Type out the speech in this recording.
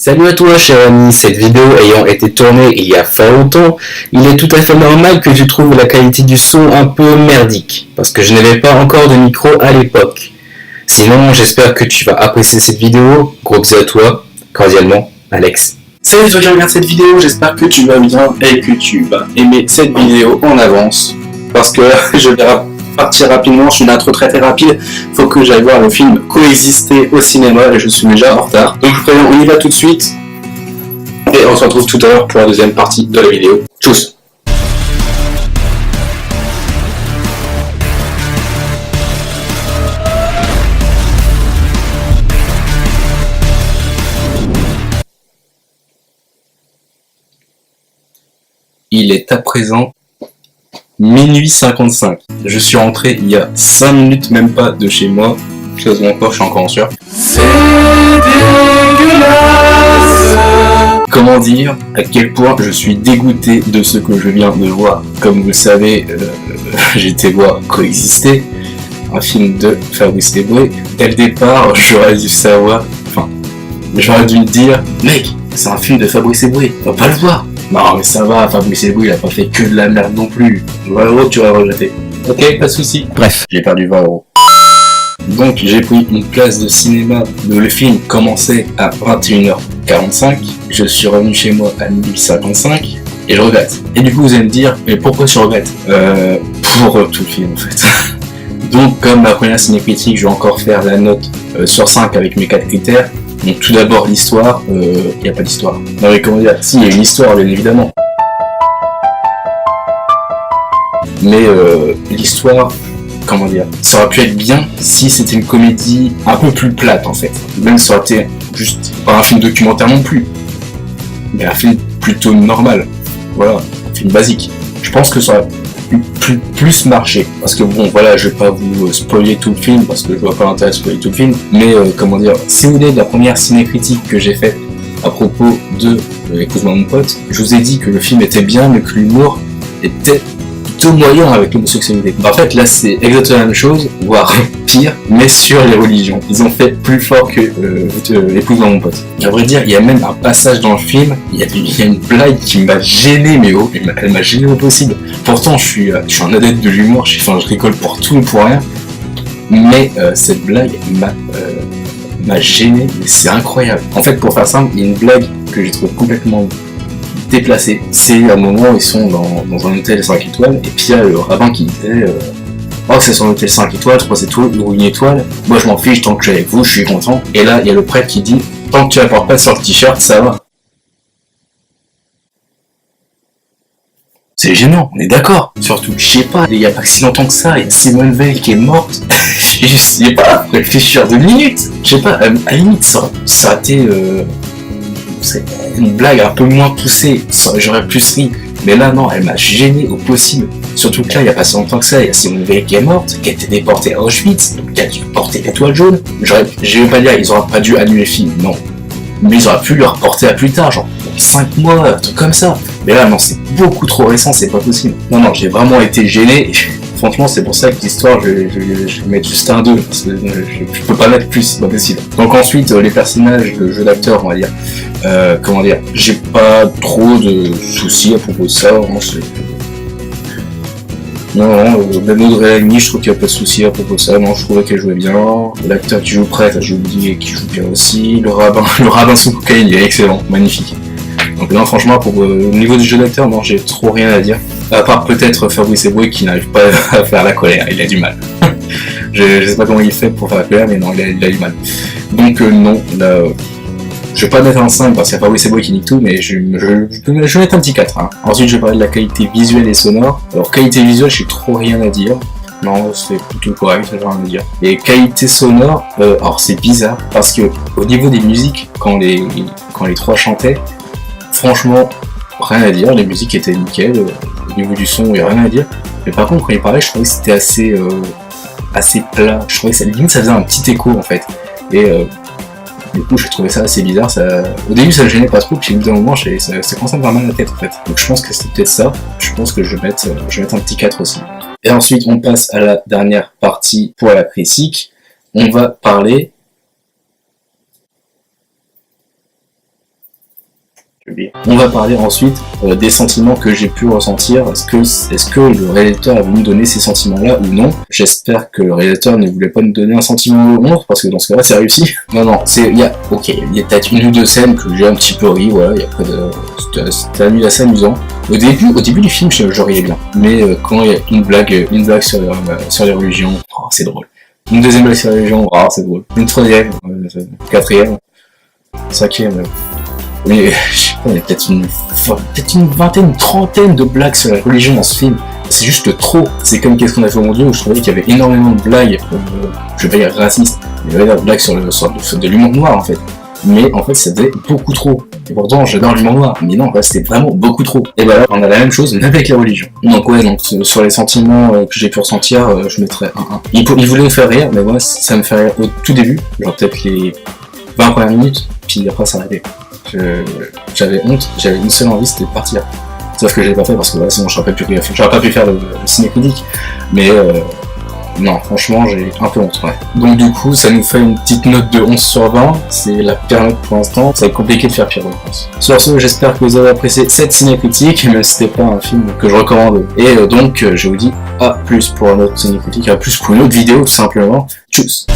Salut à toi cher ami, cette vidéo ayant été tournée il y a fort longtemps, il est tout à fait normal que tu trouves la qualité du son un peu merdique, parce que je n'avais pas encore de micro à l'époque. Sinon, j'espère que tu vas apprécier cette vidéo, gros bisous à toi, cordialement, Alex. Salut toi qui regardes cette vidéo, j'espère que tu vas bien et que tu vas aimer cette vidéo en avance, parce que je vais partir rapidement, je suis une intro très rapide, faut que j'aille voir le film Coexister au cinéma et je suis déjà en retard. Donc je préviens, on y va tout de suite et on se retrouve tout à l'heure pour la deuxième partie de la vidéo. Tchuss. Il est à présent minuit 55. Je suis rentré il y a 5 minutes même pas de chez moi. Je pose mon corps, je suis encore en sueur. C'est dégueulasse. Comment dire à quel point je suis dégoûté de ce que je viens de voir. Comme vous le savez, j'ai été voir Coexister, un film de Fabrice Eboué. Dès le départ, j'aurais dû savoir, j'aurais dû me dire, mec, c'est un film de Fabrice Eboué, on va pas le voir. Non mais ça va, Fabrice Eboué il a pas fait que de la merde non plus. 20 € tu vas rejeter. Ok, pas de soucis. Bref, j'ai perdu 20 €. Donc j'ai pris une place de cinéma où le film commençait à 21h45. Je suis revenu chez moi à 12h55 et je regrette. Et du coup vous allez me dire, mais pourquoi tu regrettes Pour tout le film en fait. Donc comme ma première ciné-critique, je vais encore faire la note sur 5 avec mes 4 critères. Donc tout d'abord l'histoire, il n'y a pas d'histoire. Non mais comment dire, si il y a une histoire bien évidemment. Mais l'histoire, comment dire, ça aurait pu être bien si c'était une comédie un peu plus plate en fait. Même ça aurait été juste pas un film documentaire non plus, mais un film plutôt normal. Voilà, un film basique. Je pense que ça aurait plus marché, parce que bon voilà, je vais pas vous spoiler tout le film parce que je vois pas l'intérêt de spoiler tout le film, mais comment dire, si vous voulez de la première ciné-critique que j'ai faite à propos de Épouse-moi mon pote, je vous ai dit que le film était bien mais que l'humour était plutôt moyen avec l'homosexualité. En fait là c'est exactement la même chose, voire pire, mais sur les religions. Ils ont fait plus fort que Épouse-moi mon pote. À vrai dire, il y a même un passage dans le film, il y a une blague qui m'a gêné, mais elle m'a gêné au possible. Pourtant je suis un adepte de l'humour, je rigole pour tout et pour rien, mais cette blague m'a gêné, mais c'est incroyable. En fait, pour faire simple, il y a une blague que j'ai trouvé complètement déplacée. C'est un moment où ils sont dans un hôtel 5 étoiles, et puis il y a le rabbin qui disait oh, c'est sur un hôtel 5 étoiles, 3 étoiles ou une étoile, moi je m'en fiche, tant que je suis avec vous, je suis content. Et là, il y a le prêtre qui dit tant que tu apportes pas sur le t-shirt, ça va. C'est gênant, on est d'accord. Surtout, je sais pas, il y a pas si longtemps que ça, il y a Simone Veil qui est morte. Je sais pas, réfléchir 2 minutes. Je sais pas, à la limite, ça a été une blague un peu moins poussée, j'aurais plus ri. Mais là, non, elle m'a gêné au possible. Surtout que là, il y a pas si longtemps que ça, il y a Simone Veil qui est morte, qui a été déportée à Auschwitz, donc qui a dû porter l'étoile jaune. Je vais pas dire, ils auraient pas dû annuler le film, non. Mais ils auraient pu le reporter à plus tard, genre 5 mois, un truc comme ça. Mais là, non, c'est beaucoup trop récent, c'est pas possible. Non, j'ai vraiment été gêné. Et franchement, c'est pour ça que l'histoire, je vais mettre juste un 2, parce que je peux pas mettre plus, c'est pas possible. Donc ensuite, les personnages, le jeu d'acteur, on va dire, comment dire, j'ai pas trop de soucis à propos de ça, vraiment, même Audrey Lamy, je trouve qu'il n'y a pas de soucis à propos de ça. Non, je trouvais qu'elle jouait bien. L'acteur qui joue prêtre, j'ai oublié, qui joue bien aussi. Le rabbin sous cocaïne, il est excellent, magnifique. Donc non, franchement, au niveau du jeu d'acteur, non, j'ai trop rien à dire. À part peut-être Fabrice Eboué qui n'arrive pas à faire la colère, il a du mal. je sais pas comment il fait pour faire la colère, mais non, il a du mal. Donc non, là... je vais pas mettre un 5 parce qu'il y a Fabrice Eboué qui nique tout, mais je vais mettre un petit 4. Hein. Ensuite, je vais parler de la qualité visuelle et sonore. Alors, qualité visuelle, j'ai trop rien à dire. Non, c'est plutôt correct, j'ai rien à dire. Et qualité sonore, alors c'est bizarre, parce que au niveau des musiques, quand les 3 chantaient, franchement, rien à dire, les musiques étaient nickel, au niveau du son, il n'y a rien à dire. Mais par contre, quand ils parlaient, je trouvais que c'était assez plat. Je trouvais que ça faisait un petit écho, en fait. Et du coup, j'ai trouvé ça assez bizarre. Au début, ça me gênait pas trop, puis au bout d'un moment, ça commençait à me faire mal à la tête, en fait. Donc je pense que c'était peut-être ça. Je pense que je vais mettre un petit 4 aussi. Et ensuite, on passe à la dernière partie pour la critique. On va parler j'ai oublié. On va parler ensuite des sentiments que j'ai pu ressentir. Est-ce que le réalisateur a voulu me donner ces sentiments-là ou non? J'espère que le réalisateur ne voulait pas me donner un sentiment ou l'autre, parce que dans ce cas-là, c'est réussi. Non, il y a peut-être une ou deux scènes que j'ai un petit peu ri, voilà, il y a pas de... C'était assez amusant. Au début du film, je riais bien. Mais quand il y a une blague sur les religions, oh, c'est drôle. Une deuxième blague sur les religions, oh, c'est drôle. Une troisième, quatrième, cinquième. Mais je sais pas, il y a peut-être une vingtaine, une trentaine de blagues sur la religion dans ce film. C'est juste trop. C'est comme Qu'est-ce qu'on a fait au mon Dieu, où je trouvais qu'il y avait énormément de blagues, je vais pas dire racistes, il y avait des blagues sur de l'humour noir en fait. Mais en fait c'était beaucoup trop. Et pourtant j'adore l'humour noir, mais non, là c'était vraiment beaucoup trop. Et bah là on a la même chose mais avec la religion. Donc ouais, donc sur les sentiments que j'ai pu ressentir, je mettrais un 1. Il voulait me faire rire, mais moi ça me fait rire au tout début, genre peut-être les 20 premières minutes, puis après ça arrêtait. J'avais honte, j'avais une seule envie, c'était de partir. Sauf que je l'ai pas fait parce que là, sinon j'aurais pas pu faire le ciné-critique. Mais non, franchement, j'ai un peu honte, ouais. Donc du coup, ça nous fait une petite note de 11 sur 20. C'est la pire note pour l'instant. Ça va être compliqué de faire pire, je pense. Sur ce, j'espère que vous avez apprécié cette ciné-critique, même si c'était pas un film que je recommande. Et donc, je vous dis à plus pour une autre ciné-critique, à plus pour une autre vidéo, tout simplement. Tchuss!